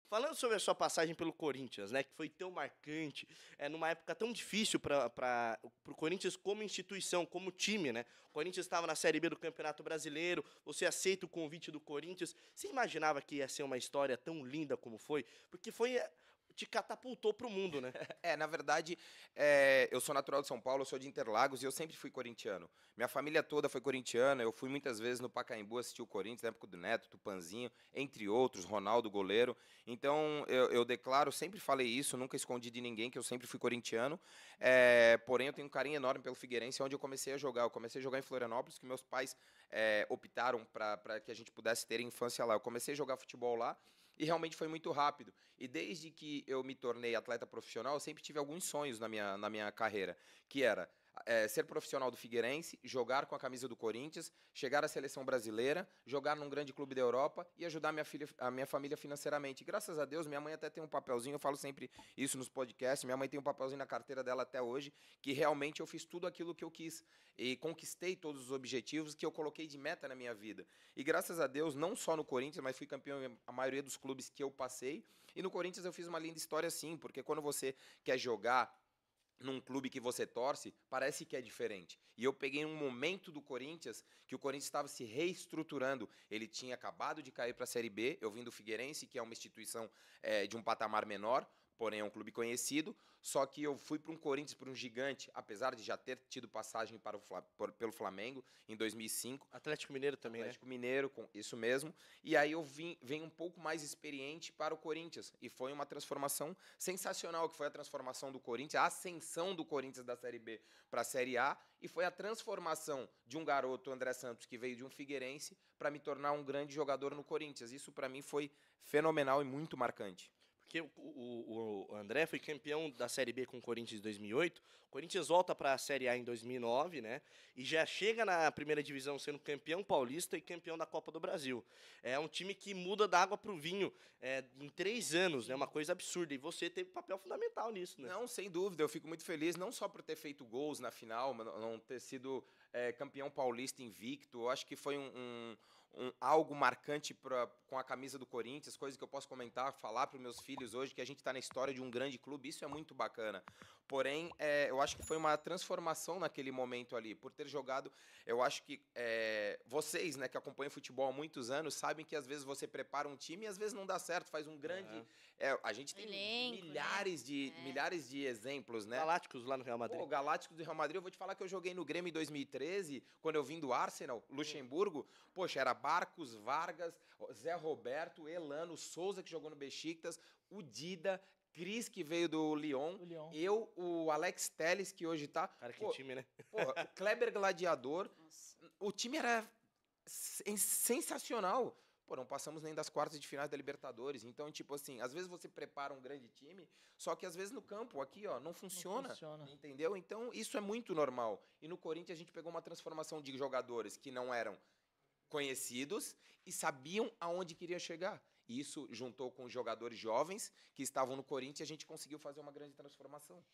Falando sobre a sua passagem pelo Corinthians, né, que foi tão marcante, numa época tão difícil para o Corinthians como instituição, como time, né? O Corinthians estava na Série B do Campeonato Brasileiro, você aceita o convite do Corinthians. Você imaginava que ia ser uma história tão linda como foi? Porque te catapultou para o mundo, né? Na verdade, eu sou natural de São Paulo, eu sou de Interlagos e eu sempre fui corintiano. Minha família toda foi corintiana, eu fui muitas vezes no Pacaembu assistir o Corinthians, na época do Neto, Tupanzinho, entre outros, Ronaldo, goleiro. Então, eu declaro, sempre falei isso, nunca escondi de ninguém que eu sempre fui corintiano. Porém, eu tenho um carinho enorme pelo Figueirense, onde eu comecei a jogar. Eu comecei a jogar em Florianópolis, que meus pais optaram para que a gente pudesse ter infância lá. Eu comecei a jogar futebol lá. E realmente foi muito rápido. E desde que eu me tornei atleta profissional, eu sempre tive alguns sonhos na minha carreira, que era ser profissional do Figueirense, jogar com a camisa do Corinthians, chegar à seleção brasileira, jogar num grande clube da Europa e ajudar a minha família financeiramente. E, graças a Deus, minha mãe até tem um papelzinho, eu falo sempre isso nos podcasts, minha mãe tem um papelzinho na carteira dela até hoje, que realmente eu fiz tudo aquilo que eu quis e conquistei todos os objetivos que eu coloquei de meta na minha vida. E graças a Deus, não só no Corinthians, mas fui campeão em a maioria dos clubes que eu passei. E no Corinthians eu fiz uma linda história sim, porque quando você quer jogar num clube que você torce, parece que é diferente. E eu peguei um momento do Corinthians que o Corinthians estava se reestruturando. Ele tinha acabado de cair para a Série B, eu vim do Figueirense, que é uma instituição de um patamar menor, porém é um clube conhecido, só que eu fui para um Corinthians, para um gigante, apesar de já ter tido passagem pelo Flamengo em 2005, Atlético Mineiro também, né? Atlético Mineiro, isso mesmo. E aí eu vim um pouco mais experiente para o Corinthians. E foi uma transformação sensacional, que foi a transformação do Corinthians, a ascensão do Corinthians da Série B para a Série A. E foi a transformação de um garoto, André Santos, que veio de um Figueirense, para me tornar um grande jogador no Corinthians. Isso para mim foi fenomenal e muito marcante. Porque o André foi campeão da Série B com o Corinthians em 2008. O Corinthians volta para a Série A em 2009, né? E já chega na primeira divisão sendo campeão paulista e campeão da Copa do Brasil. É um time que muda da água para o vinho em 3 anos, né? Uma coisa absurda. E você teve papel fundamental nisso, né? Não, sem dúvida, eu fico muito feliz, não só por ter feito gols na final, mas não ter sido campeão paulista invicto. Eu acho que foi algo marcante com a camisa do Corinthians, coisa que eu posso comentar, falar para os meus filhos hoje, que a gente está na história de um grande clube, isso é muito bacana. Porém, eu acho que foi uma transformação naquele momento ali, por ter jogado. Eu acho que vocês, né, que acompanham futebol há muitos anos, sabem que às vezes você prepara um time e às vezes não dá certo, faz um grande. A gente tem Elenco, milhares de exemplos, né? Galácticos lá no Real Madrid. Pô, Galácticos do Real Madrid, eu vou te falar que eu joguei no Grêmio em 2013, quando eu vim do Arsenal, Luxemburgo. Poxa, era Barcos, Vargas, Zé Roberto, Elano, Souza, que jogou no Besiktas, o Dida, Cris, que veio do Lyon, O Lyon. eu, o Alex Telles, que hoje tá... Cara, que Pô, time, né? pô, o Kleber Gladiador. Nossa. O time era sensacional. Pô, não passamos nem das quartas de finais da Libertadores. Então, tipo assim, às vezes você prepara um grande time, só que às vezes no campo, aqui, ó, não funciona. Entendeu? Então, isso é muito normal. E no Corinthians a gente pegou uma transformação de jogadores que não eram conhecidos e sabiam aonde queria chegar. E isso juntou com os jogadores jovens que estavam no Corinthians e a gente conseguiu fazer uma grande transformação.